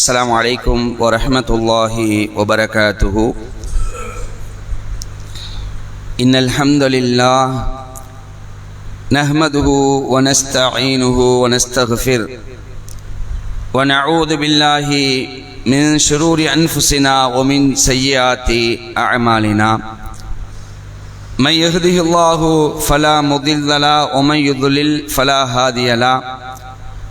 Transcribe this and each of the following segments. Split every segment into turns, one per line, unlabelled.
السلام عليكم ورحمة الله وبركاته. إن الحمد لله نحمده ونستعينه ونستغفر ونعوذ بالله من شرور أنفسنا ومن سيئات أعمالنا. من يهده الله فلا مضل له ومن يضلل فلا هادي له.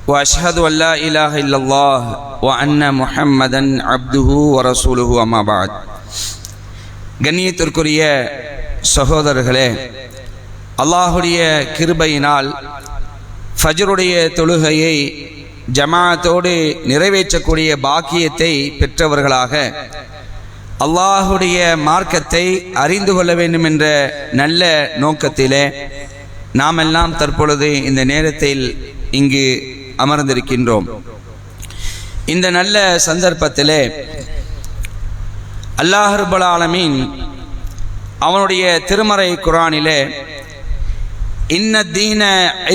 وأشهد أن لا إله إلا الله وأن محمدا عبده ورسوله أما بعد. கண்ணியத்திற்குரிய சகோதரர்களே, அல்லாஹுடைய கிருபையினால் ஃபஜ்ருடைய தொழுகையை ஜமாஅத்தோடு நிறைவேற்றக்கூடிய பாக்கியத்தை பெற்றவர்களாக அல்லாஹுடைய மார்க்கத்தை அறிந்து கொள்ள வேண்டும் என்ற நல்ல நோக்கத்திலே நாமெல்லாம் தற்பொழுது இந்த நேரத்தில் இங்கு அமர்ந்திருக்கின்றோம். இந்த நல்ல சந்தர்ப்பத்திலே அல்லாஹ் ரப்பல் ஆலமீன் அவனுடைய திருமறை குர்ஆனிலே இன்ன தீன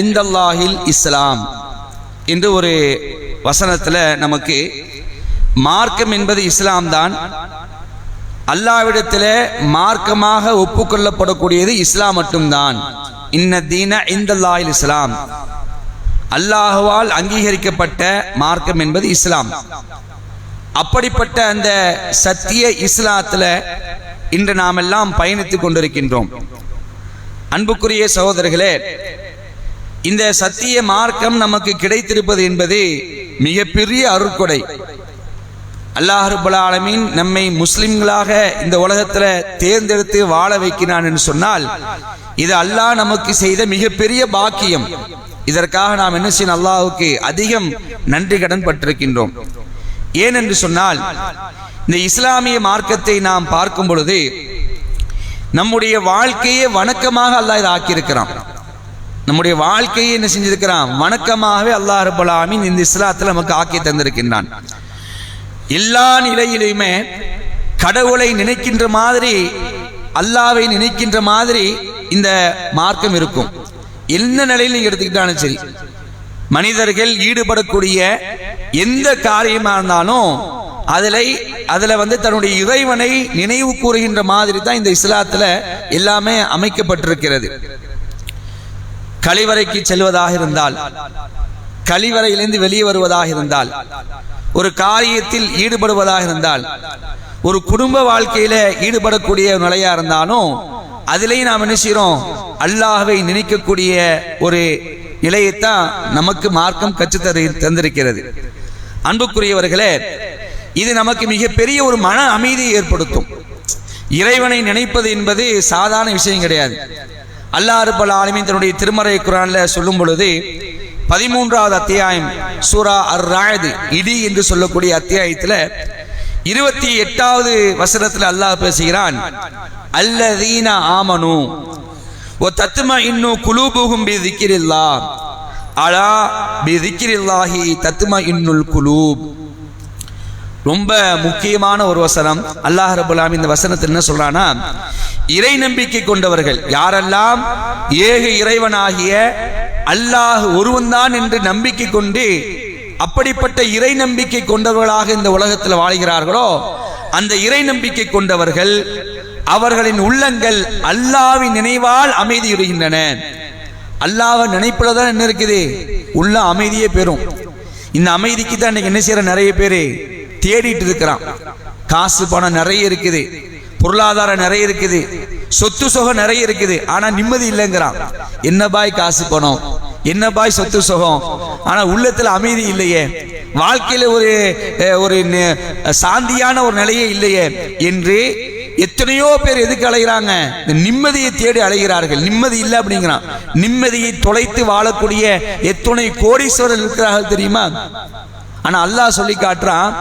இந்தல்லாஹில் இஸ்லாம் என்று ஒரு வசனத்தில் நமக்கு மார்க்கம் என்பது இஸ்லாம் தான், அல்லாஹ்விடத்தில் மார்க்கமாக ஒப்புக்கொள்ளப்படக்கூடியது இஸ்லாம் மட்டும்தான். இன்ன தீன இந்தல்லாஹில் இஸ்லாம், அல்லாஹுவால் அங்கீகரிக்கப்பட்ட மார்க்கம் என்பது இஸ்லாம். அப்படிப்பட்ட அந்த சத்திய இஸ்லாத்தில் இன்று நாம் எல்லாம் பயணித்துக் கொண்டிருக்கின்றோம். அன்புக்குரிய சகோதரர்களே, இந்த சத்திய மார்க்கம் நமக்கு கிடைத்திருப்பது என்பது மிகப்பெரிய அருட்கொடை. அல்லாஹ் ரப்பல் ஆலமீன் நம்மை முஸ்லிம்களாக இந்த உலகத்தில் தேர்ந்தெடுத்து வாழ வைக்கிறான் என்று சொன்னால் இது அல்லாஹ் நமக்கு செய்த மிகப்பெரிய பாக்கியம். இதற்காக நாம் என்ன செய்யணும்? அல்லாஹ்வுக்கு அதிகம் நன்றி கடன் பட்டிருக்கின்றோம். ஏனென்று சொன்னால் இந்த இஸ்லாமிய மார்க்கத்தை நாம் பார்க்கும் பொழுது நம்முடைய வாழ்க்கையை வணக்கமாக அல்லாஹ் இதை ஆக்கியிருக்கிறான். நம்முடைய வாழ்க்கையை என்ன செஞ்சிருக்கிறான்? வணக்கமாகவே அல்லாஹ் ரப்பல் ஆலமீன் இந்த இஸ்லாத்தில் நமக்கு ஆக்கி தந்திருக்கின்றான். எல்லா நிலையிலுமே கடவுளை நினைக்கின்ற மாதிரி, அல்லாஹ்வை நினைக்கின்ற மாதிரி இந்த மார்க்கம் இருக்கும். எந்த நிலையில் நீங்க எடுத்துக்கிட்டாலும் சரி, மனிதர்கள் ஈடுபடக்கூடிய எந்த காரியமாக இருந்தாலும் அதில் தன்னுடைய இறைவனை நினைவு கூறுகின்ற மாதிரி தான் இந்த இஸ்லாத்தில் எல்லாமே அமைக்கப்பட்டிருக்கிறது. கழிவறைக்கு செல்வதாக இருந்தால், கழிவறையிலிருந்து வெளியே வருவதாக இருந்தால், ஒரு காரியத்தில் ஈடுபடுவதாக இருந்தால், ஒரு குடும்ப வாழ்க்கையில ஈடுபடக்கூடிய நிலையா இருந்தாலும் அதிலேயும் நாம் என்ன செய்யறோம்? அல்லாஹ்வை நினைக்கக்கூடிய ஒரு நிலையைத்தான் நமக்கு மார்க்கம் கற்று தந்திருக்கிறது. அன்புக்குரியவர்களே, இது நமக்கு மிகப்பெரிய ஒரு மன அமைதியை ஏற்படுத்தும். இறைவனை நினைப்பது என்பது சாதாரண விஷயம் கிடையாது. அல்லாஹ் ரப்பல் ஆலமீன் தன்னுடைய திருமறை குர்ஆன்ல சொல்லும் பொழுது 13வது அத்தியாயம் சூரா அர்-ராஅத், இடி என்று சொல்லக்கூடிய அத்தியாயத்தில் 28வது வசனத்தில் அல்லாஹ் பேசுகிறான், அல்லதீன ஆமனு வ தத்மஇன்னு குலூபுஹும் பிதிக்ரில்லாஹ் அலா பிதிக்ரில்லாஹி தத்மஇன்னுல் குலூப். ரொம்ப முக்கியமான ஒரு வசனம். அல்லாஹ் ரப்பல் ஆலமீன் இந்த வசனத்தில் என்ன சொல்றானா, இறை நம்பிக்கை கொண்டவர்கள் யாரெல்லாம் ஏக இறைவனாகிய அல்லாஹ் ஒருவன்தான் என்று நம்பிக்கை கொண்டு அப்படிப்பட்ட இறை நம்பிக்கை கொண்டவர்களாக இந்த உலகத்தில் வாழ்கிறார்களோ, அந்த இறை நம்பிக்கை கொண்டவர்கள் அவர்களின் உள்ளங்கள் அல்லாஹ்வின் நினைவால் அமைதியுறுகின்றன. அல்லாஹ்வை நினைப்புலதான் என்ன இருக்குது? உள்ள அமைதியே பெறும். இந்த அமைதிக்கு தான் இன்னைக்கு என்ன செய்யற நிறைய பேர் தேடிட்டு இருக்கிறான். காசு பணம் நிறைய இருக்குது, பொருளாதாரம் நிறைய இருக்குது, சொத்து சுகம் நிறைய இருக்குது, ஆனா நிம்மதி இல்லைங்கிறான். என்ன பாய் காசு பணம், என்ன பாய் சொத்து சுகம், ஆனா உள்ளத்துல அமைதி இல்லையே, வாழ்க்கையில ஒரு சாந்தியான ஒரு நிலையே இல்லையே என்று எத்தனையோ பேர் எதுக்கு அலைகிறாங்க? நிம்மதியை தேடி அலைகிறார்கள். நிம்மதி இல்லை அப்படிங்கிறான். நிம்மதியை தொலைத்து வாழக்கூடிய எத்தனை கோடீஸ்வரர் இருக்கிறார்கள் தெரியுமா? ஆனா அல்லாஹ் சொல்லி காட்டுறான்,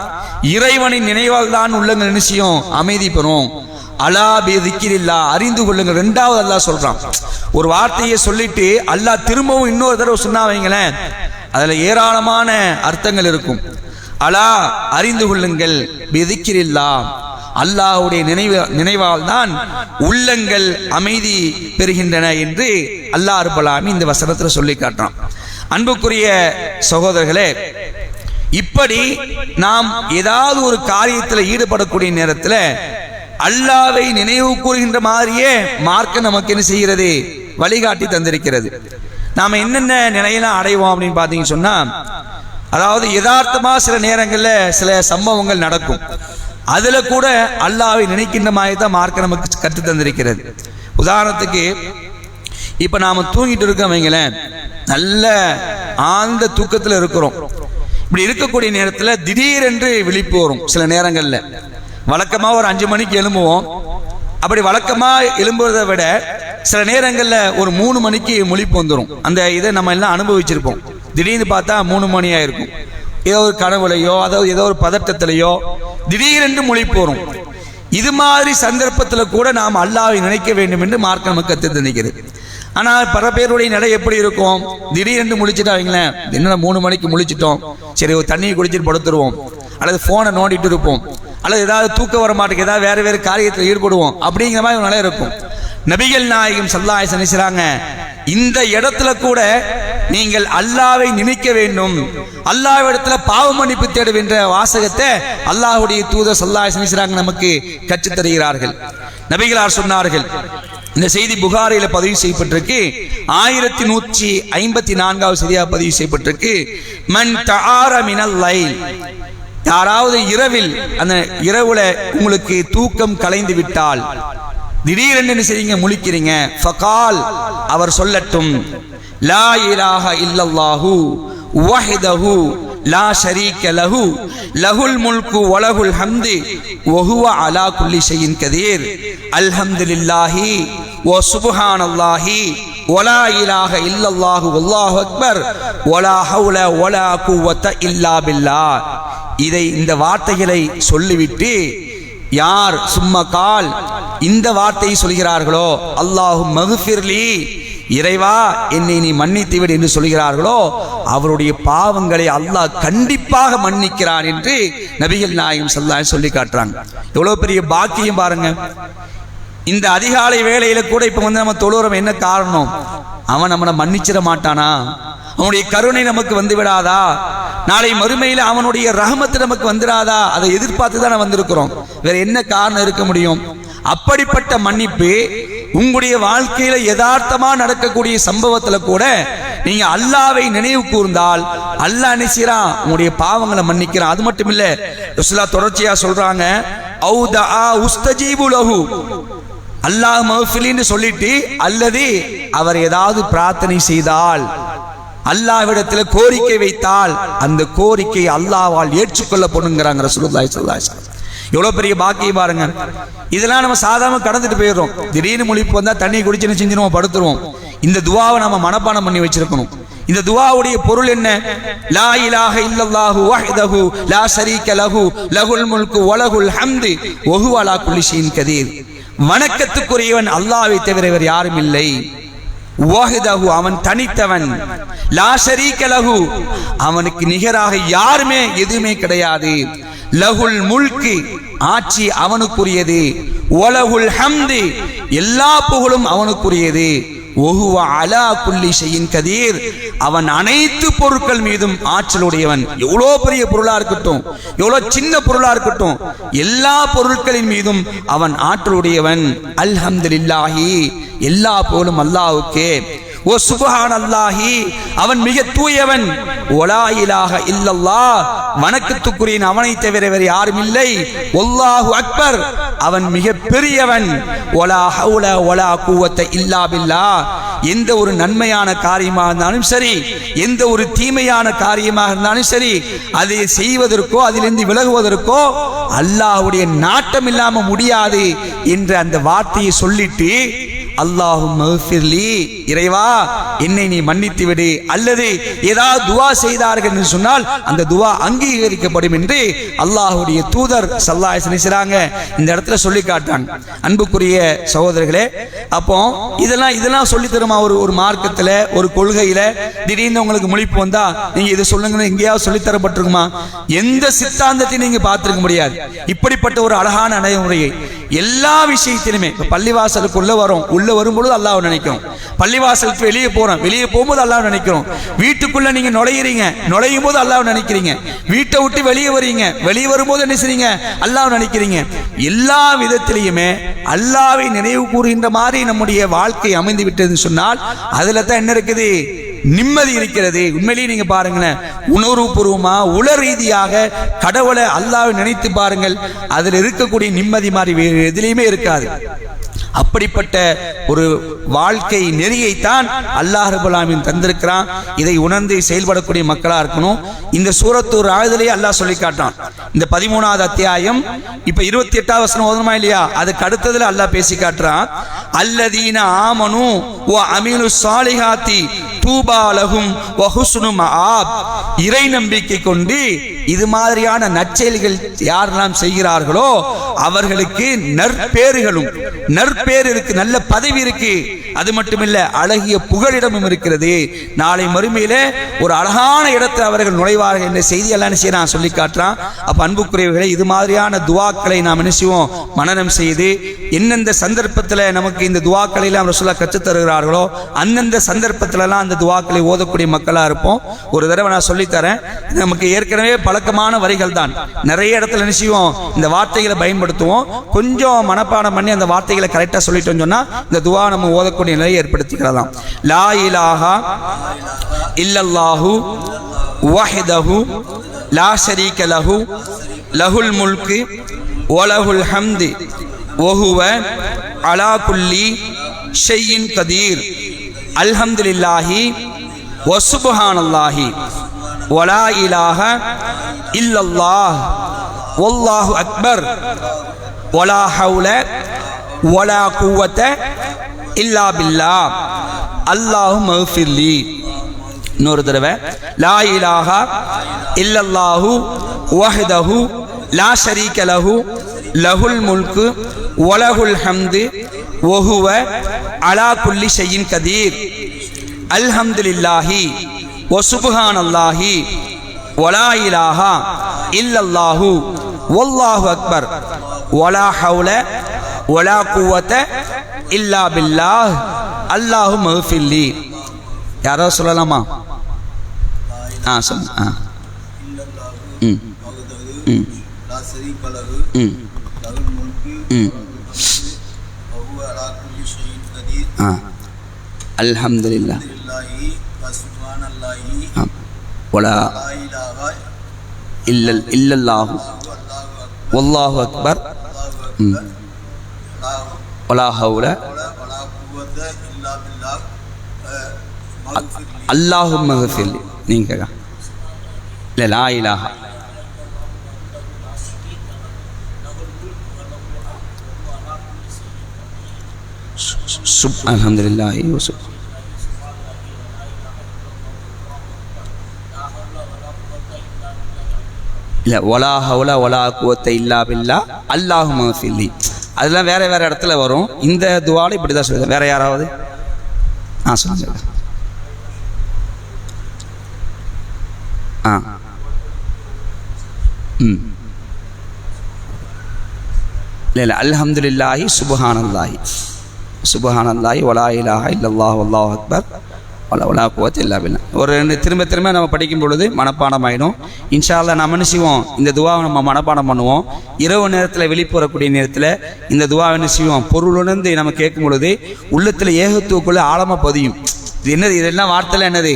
இறைவனின் நினைவால் தான் உள்ளங்கள் நிச்சயம் அமைதி பெறும். அலா பி திக்ரில்லாஹ், அறிந்து கொள்ளுங்கள். ரெண்டாவது அல்லாஹ் சொல்றான். ஒரு வார்த்தையை சொல்லிட்டு அல்லாஹ் திரும்பவும் இன்னொரு தடவை சொன்னா வைங்களேன், அதுல ஏராளமான அர்த்தங்கள் இருக்கும். அலா அறிந்து கொள்ளுங்கள், பி திக்ரில்லாஹ், அல்லாஹ்வுடைய நினைவால் தான் உள்ளங்கள் அமைதி பெறுகின்றன என்று அல்லாஹ் ரப்பல் ஆலமீன் இந்த வசனத்தில் சொல்லி காட்டுறான். அன்புக்குரிய சகோதரர்களே, இப்படி நாம் ஏதாவது ஒரு காரியத்தில் ஈடுபடக்கூடிய நேரத்தில் அல்லாஹ்வை நினைவு கூறுகின்ற மாதிரியே மார்க்கம் நமக்கு என்ன செய்கிறது, வழிகாட்டி தந்திருக்கிறது. நாம என்னென்ன நிலையெல்லாம் அடைவோம் அப்படின்னு பார்த்தீங்கன்னு சொன்னா, அதாவது யதார்த்தமா சில நேரங்களில் சில சம்பவங்கள் நடக்கும். அதுல கூட அல்லாஹ்வை நினைக்கின்ற மாதிரி தான் மார்க்கம் நமக்கு கற்று தந்திருக்கிறது. உதாரணத்துக்கு இப்ப நாம தூங்கிட்டு இருக்கோம் வைங்களேன், நல்ல ஆழ்ந்த தூக்கத்தில் இருக்கிறோம். இப்படி இருக்கக்கூடிய நேரத்தில் திடீரென்று விழிப்பு வரும். சில நேரங்கள்ல வழக்கமா ஒரு 5 மணிக்கு எழும்புவோம். அப்படி வழக்கமா எழும்புவதை விட சில நேரங்கள்ல ஒரு 3 மணிக்கு முழிப்பு வந்துடும். அந்த இதை நம்ம எல்லாம் அனுபவிச்சிருப்போம். திடீர்னு பார்த்தா 3 மணியா இருக்கும். ஏதோ ஒரு கனவுலையோ அதாவது ஏதோ ஒரு பதட்டத்திலேயோ திடீரென்று முழிப்பு வரும். இது மாதிரி சந்தர்ப்பத்தில் கூட நாம் அல்லாஹ்வை நினைக்க வேண்டும் என்று மார்க்கம் நமக்கு கற்று தந்திருக்கிறது. ஆனால் பல பேருடைய நடை எப்படி இருக்கும், திடீரென்று முழிச்சுட்டா வைங்களேன், என்ன 3 மணிக்கு முழிச்சிட்டோம், சரி ஒரு தண்ணியை குடிச்சிட்டு படுத்துருவோம், அல்லது போனை நோண்டிட்டு இருப்போம், அல்லது ஏதாவது தூக்கம் வர மாட்டேங்குது, ஏதாவது வேற வேறு காரியத்தில் ஈடுபடுவோம், அப்படிங்கிற மாதிரி ஒரு நிலை இருக்கும். நபிகள் நாயகம் ஸல்லல்லாஹு அலைஹி வஸல்லம் சொல்றாங்க, இந்த இடத்துல கூட நீங்கள் அல்லாஹ்வை நினைக்க வேண்டும், அல்லாஹ்விடத்துல பாவ மன்னிப்பு தேட என்ற வாசகத்தை அல்லாஹ்வுடைய தூதர் ஸல்லல்லாஹு அலைஹி வஸல்லம் நமக்கு கற்றுத் தருகிறார்கள். நபிகளார் சொன்னார்கள், இந்த செய்தி புகாரில பதிவு செய்யப்பட்டிருக்கு, 1154வது செய்தியாக பதிவு செய்யப்பட்டிருக்கு. மன் தஆர மினல் லைல், யாராவது இரவில் அந்த இரவுல உங்களுக்கு தூக்கம் கலைந்து விட்டால் திடீரென்று என்ன செய்யுங்க, முழிக்கிறீங்க, ஃபகால் அவர் சொல்லட்டும், லா இலாஹ இல்லல்லாஹு வஹ்தஹு லா ஷரீக லஹு லஹுல் முல்கு வலஹுல் ஹம்து வஹுவ அலா குல்லி ஷைஇன் கதீர் அல்ஹம்துலில்லாஹி வ சுப்ஹானல்லாஹி வலா இலாஹ இல்லல்லாஹு வல்லாஹு அக்பர் வலா ஹவுல வலா குவத இல்லா பில்லாஹ். இதை இந்த வார்த்தைகளை சொல்லிவிட்டு யார் சும்மகால் இந்த வார்த்தையை சொல்கிறார்களோ, அல்லாஹு மக்ஃபிர்லி, இறைவா என்னை நீ மன்னித்து விடு என்று சொல்கிறார்களோ, அவருடைய பாவங்களை அல்லாஹ் கண்டிப்பாக மன்னிக்கிறான் என்று நபிகள் நாயகம் ஸல்லல்லாஹு அலைஹி வஸல்லம் சொல்லி காட்டுறாங்க. எவ்வளவு பெரிய பாக்கியம் பாருங்க. இந்த அதிகாலை வேளையில கூட இப்ப நம்ம தொழுறோம், என்ன காரணம், அவன் நம்மளை மன்னிச்சிட மாட்டானா, அவனுடைய கருணை நமக்கு வந்து விடாதா, நாளை மறுமையில அவனுடைய ரஹமத்து நமக்கு வந்துடாதா, அதை எதிர்பார்த்து தான் வந்திருக்கிறோம். வேற என்ன காரணம் இருக்க முடியும்? அப்படிப்பட்ட மன்னிப்பு உங்களுடைய வாழ்க்கையில யதார்த்தமா நடக்கக்கூடிய சம்பவத்துல கூட நீங்க அல்லாஹ்வை நினைவு கூர்ந்தால் அல்லாஹ் நினைச்சான் உங்களுடைய பாவங்களை மன்னிக்கிறான். அது மட்டும் இல்ல, ரசூலுல்லாஹ் தொடர்ச்சியா சொல்றாங்க, ஔதா உஸ்தஜீபு லஹு, அல்லாஹ் மக்ஃபிலின்னு சொல்லிட்டு அல்லது அவர் ஏதாவது பிரார்த்தனை செய்தால், அல்லாஹ்விடத்தில் கோரிக்கை வைத்தால் அந்த கோரிக்கை அல்லாஹ்வால் ஏற்றுக்கொள்ளப்படுங்கிறாங்க ரசூலுல்லாஹி ஸல்லல்லாஹு அலைஹி வஸல்லம். எவ்வளவு பெரிய பாக்கியம் பாருங்க. இதெல்லாம் நம்ம சாதாரண கடந்துட்டு போயிடுறோம். திடீர்னு முழிப்பு வந்தா தண்ணி குடிச்சுன்னு செஞ்சுருவோம், படுத்துருவோம். இந்த துவாவை நம்ம மனப்பாடம் பண்ணி வச்சிருக்கணும். இந்த துவாவுடைய பொருள் என்ன? லா இலாஹ இல்லல்லாஹு வஹ்தஹு லா ஷரீக லஹு லஹுல் முல்கு வலஹுல் ஹம்து வஹுவ அலா குல்லி ஷைஇன் கதீர். வணக்கத்துக்குரியவன் அல்லாஹ்வை தவிர வேறு யாரும் இல்லை. வஹ்தஹு, அவன் தனித்தவன். லா ஷரீக லஹு, அவனுக்கு நிகராக யாருமே எதுவுமே கிடையாது. லஹுல் முல்கு, ஆட்சி அவனுக்குரியது. வலஹுல் ஹம்து, எல்லா புகழும் அவனுக்குரியது. வஹுவ அலா குல்லி ஷைஇன் கதீர், அவன் அனைத்து பொருட்கள் மீதும் ஆற்றலுடையவன். எவ்வளோ பெரிய பொருளா இருக்கட்டும், எவ்வளோ சின்ன பொருளா இருக்கட்டும், எல்லா பொருட்களின் மீதும் அவன் ஆற்றலுடையவன். அல்ஹம்துலில்லாஹி, எல்லா புகழும் அல்லாஹ்வுக்கே. ஓ சுப்ஹானல்லாஹி, அவன் மிக தூயவன். வலா இலாஹ இல்லல்லாஹ், வணக்கத்துக்குரியவன் அவனை தவிர வேறு யாரும் இல்லை. வல்லாஹு அக்பர், அவன் மிக பெரியவன். வலா ஹவுல வலா குவத இல்லா பில்லாஹ், எந்த ஒரு நன்மையான காரியமாக இருந்தாலும் சரி, எந்த ஒரு தீமையான காரியமாக இருந்தாலும் சரி, அதை செய்வதற்கோ அதிலிருந்து விலகுவதற்கோ அல்லாஹ்வுடைய நாட்டம் இல்லாம முடியாது என்ற அந்த வார்த்தையை சொல்லிட்டு அல்லாஹும்ம மக்ஃபிர்லி, இறைவா என்னை நீ மன்னித்து விடு, அல்லது ஏதாவது துவா செய்தார்கள் என்று சொன்னால் அந்த துவா அங்கீகரிக்கப்படும் என்று அல்லாஹ்வுடைய தூதர் ஸல்லல்லாஹு அலைஹி வஸல்லம் இந்த இடத்துல சொல்லி காட்டாங்க. அன்புக்குரிய சகோதரர்களே, அப்போ இதெல்லாம் சொல்லி தருமா ஒரு மார்க்கத்துல, ஒரு கொள்கையில திடீர்னு உங்களுக்கு முழிப்பு வந்தா நீங்க இதை சொல்லுங்கன்னு எங்கேயாவது சொல்லி தரப்பட்டிருக்குமா? எந்த சித்தாந்தத்தையும் நீங்க பார்த்திருக்க முடியாது. இப்படிப்பட்ட ஒரு அழகான நடைமுறையை எல்லா விஷயத்திலுமே இப்ப பள்ளிவாசலுக்குள்ள வரோம், உள்ள வரும்பொழுது அல்லாஹ் நினைக்கிறோம். பள்ளிவாசலுக்கு வெளியே போறோம், வெளியே போகும்போது அல்லாஹ் நினைக்கிறோம். வீட்டுக்குள்ள நீங்க நுழையிறீங்க, நுழையும் போது அல்லாஹ் நினைக்கிறீங்க. வீட்டை விட்டு வெளியே வரீங்க, வெளியே வரும்போது என்ன செய்றீங்க? அல்லாஹ் நினைக்கிறீங்க. எல்லா விதத்திலையுமே அல்லாஹ்வை நினைவு கூறுகின்ற மாதிரி நம்முடைய வாழ்க்கை அமைந்து விட்டதுன்னு சொன்னால் அதுல தான் என்ன இருக்குது? நிம்மதி இருக்கிறது. உண்மையிலேயே நீங்க பாருங்களேன், உணர்வுபூர்வமா உள ரீதியாக கடவுளை அல்லாஹ்வை நினைத்து பாருங்கள், அதில் இருக்கக்கூடிய நிம்மதி மாதிரி வேறு எதிலையுமே இருக்காது. அப்படிப்பட்ட ஒரு வாழ்க்கை நெறியைத்தான் அல்லாஹ் ரப்பல் ஆலமீன் தந்திருக்கிறான். இதை உணர்ந்து செயல்படக்கூடிய மக்களா இருக்கணும். இந்த சூரத்துர் ஆயதிலே அல்லாஹ் சொல்லி காட்டான். இந்த 13வது அத்தியாயம் இப்ப 28வது வசனம் ஓதணுமா இல்லையா? அதுக்கு அடுத்ததுல அல்லாஹ் பேசி காட்டுறான். அல்லதீன ஆமனு வ அமீலு ஸாலிஹாத்தி தூபா லஹும் வ ஹுஸ்னு மஆப். இறை நம்பிக்கை கொண்டு இது மாதிரியான நற்செயல்கள் யாரெல்லாம் செய்கிறார்களோ அவர்களுக்கு நற்பேறுகளும், நற்பேர் இருக்கு, நல்ல பதவி இருக்கு. அது மட்டுமில்ல, அழகிய புகழிடமும் இருக்கிறது. நாளை மறுமையிலே ஒரு அழகான இடத்தில் அவர்கள் நுழைவார்கள் என்ற செய்தி எல்லாம் செய்யறான், சொல்லி காட்டுறான். அப்ப அன்புக்குரியவர்களை, இது மாதிரியான துவாக்களை நாம் என்ன செய்வோம்? மனனம் செய்து எந்தெந்த சந்தர்ப்பத்தில் நமக்கு இந்த துவாக்களை எல்லாம் ரசூலுல்லாஹ் கற்றுத் தருகிறார்களோ அந்தந்த சந்தர்ப்பத்திலெல்லாம் அந்த துவாக்களை ஓதக்கூடிய மக்களா இருப்போம். ஒரு தடவை நான் சொல்லித்தரேன், நமக்கு ஏற்கனவே பழக்கமான வரிகள் தான். நிறைய இடத்துல என்ன செய்வோம்? இந்த வார்த்தைகளை பயன்படுத்துவோம். கொஞ்சம் மனப்பாடம் பண்ணி அந்த வார்த்தைகளை கரெக்டா சொல்லிட்டோம்னு சொன்னா இந்த துவா நம்ம ஓதக்கூடிய நிலையை ஏற்படுத்திக்கலாம். லா இலாஹா இல்லல்லாஹு வஹ்தஹு லா ஷரீக லஹு லஹுல் முல்கு வ லஹுல் ஹம்து வ ஹுவ அலா குல்லி ஷைஇன் கதீர். அல்ஹம்துலில்லாஹி வ சுப்ஹானல்லாஹி வ லா இலாஹா இல்லல்லாஹ் வல்லாஹு அக்பர் வ லா ஹவுல வ லா குவத இல்லா பில்லாஹ் அல்லாஹும்ம ஃபிர்லி. இன்னொரு தடவை, லா இலாஹா இல்லல்லாஹு வஹ்தஹு லா ஷரீக லஹு லஹுல் முல்கு வ லஹுல் ஹம்து வ ஹுவ அலா குல்லி ஷைஇன் கதீர். அல்ஹம்துலில்லாஹி வ சுப்ஹானல்லாஹி வ லா இலாஹா இல்லல்லாஹு வல்லாஹு அக்பர் வ லா ஹவுல வ லா குவத இல்லா பில்லாஹ் அல்லாஹும்ம ஃபிர்லி. யாரோ சொல்லலாமா? சொல்லுங்க. அல்ஹம்துலில்லாஹ் வலா இல்லல்லாஹு வல்லாஹு அக்பர் வலா ஹவுல அல்லாஹும்ம ஃபிர்லி. நீங்க இல்ல, லா இலாஹா அல்ஹம்துலில்லாஹி வ சுப்ஹானல்லாஹி இல்ல, வலா ஹவுல வலா குவத்த இல்லா பில்லாஹ் அல்லாஹும்ம ஃபிர்லி. அதெல்லாம் வேற வேற இடத்துல வரும். இந்த துஆல இப்படி தான் சொல்லுது. வேற யாராவது சொல்லுங்க. இல்ல, அல்ஹம்துலில்லாஹி சுப்ஹானல்லாஹி சுப்ஹானல்லாஹி வலா இலாஹா இல்லல்லாஹு வல்லாஹு அக்பர் வலா குவத்த இல்லா பில்லாஹ். ஒரு ரெண்டு திரும்ப திரும்ப நம்ம படிக்கும் பொழுது மனப்பாடம் ஆயிடும். இன்ஷா அல்லாஹ் நம்ம என்ன செய்வோம்? இந்த துவாவை நம்ம மனப்பாடம் பண்ணுவோம். இரவு நேரத்தில் வெளிப்புறக்கூடிய நேரத்தில் இந்த துவாவை என்ன செய்வோம்? பொருளுணர்ந்து நம்ம கேட்கும் பொழுது உள்ளத்தில் ஏகத்துவக்குள்ள ஆழமா பதியும். இது என்னது? இதெல்லாம் வார்த்தையில் என்னது?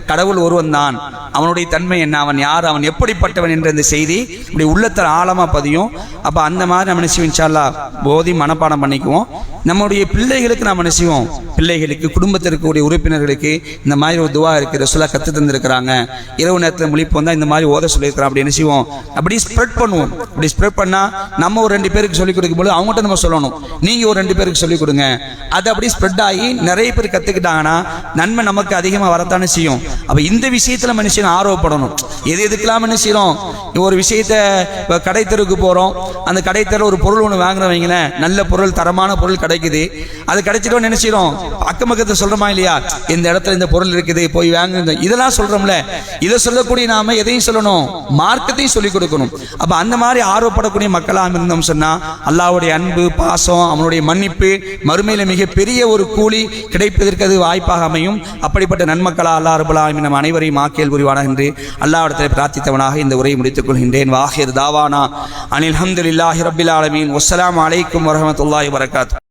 கடவுள் ஒருவன் தான், அவனுடைய தன்மை என்ன, அவன் யார், அவன் எப்படிப்பட்டவன் என்ற இந்த செய்தி இப்படி உள்ளத்தில் ஆழமாக பதியும். அப்போ அந்த மாதிரி நம்ம நினைச்சுவோம், இன்ஷா அல்லாஹ் போதி மனப்பாடம் பண்ணிக்குவோம். நம்முடைய பிள்ளைகளுக்கு நாம் நினைச்சுவோம், பிள்ளைகளுக்கு குடும்பத்தில் இருக்கக்கூடிய உறுப்பினர்களுக்கு இந்த மாதிரி ஒரு துவா இருக்குது, ரசூலுல்லாஹ் கற்று தந்திருக்கிறாங்க. இரவு நேரத்தில் முழிப்பு வந்தால் இந்த மாதிரி ஓத சொல்லியிருக்கிறோம். அப்படி நினைச்சுவோம், அப்படி ஸ்ப்ரெட் பண்ணுவோம். அப்படி ஸ்ப்ரெட் பண்ணால் நம்ம ஒரு 2 பேருக்கு சொல்லிக் கொடுக்கும்போது அவங்ககிட்ட நம்ம சொல்லணும், நீங்கள் ஒரு 2 பேருக்கு சொல்லிக் கொடுங்க. அது அப்படி ஸ்ப்ரெட் ஆகி நிறைய பேர் கற்றுக்கிட்டாங்கன்னா நன்மை நமக்கு அதிகமாக வரத்தானே செய்யும். அப்ப இந்த விஷயத்துல மனுஷன் ஆர்வப்படணும். எது எதுக்கெல்லாம் என்ன செய்யறோம், ஒரு விஷயத்த கடை தெருவுக்கு போறோம், அந்த கடை தெருவில் ஒரு பொருள் ஒன்று வாங்குறோம் வைங்களேன், நல்ல பொருள் தரமான பொருள் கிடைக்குது, அது கிடைச்சிட்டோம் நினைச்சிடும், அக்கம் பக்கத்தை சொல்றோமா இல்லையா, இந்த இடத்துல இந்த பொருள் இருக்குது போய் வாங்க, இதெல்லாம் சொல்றோம்ல. இதை சொல்லக்கூடிய நாம எதையும் சொல்லணும், மார்க்கத்தையும் சொல்லிக் கொடுக்கணும். அப்ப அந்த மாதிரி ஆர்வப்படக்கூடிய மக்களாக இருந்தோம் சொன்னா அல்லாஹ்வுடைய அன்பு பாசம் அவனுடைய மன்னிப்பு மறுமையில மிக பெரிய ஒரு கூலி கிடைப்பதற்கு அது வாய்ப்பாக அமையும். அப்படிப்பட்ட நன்மக்களா அல்லாஹ் ரப்பல் ஆலமீன் நம் அனைவரையும் ஆக்கியல் புரிவானாக என்று அல்லாஹ்விடத்தில் பிரார்த்தித்தவனாக இந்த உரையை முடித்துக் கொள்கின்றேன். வாஹிர் தாவானா அனில் ஹம்துலில்லாஹி ரப்பில் ஆலமீன். வஸ்ஸலாமு அலைக்கும் வரஹ்மத்துல்லாஹி வபரகாத்துஹு.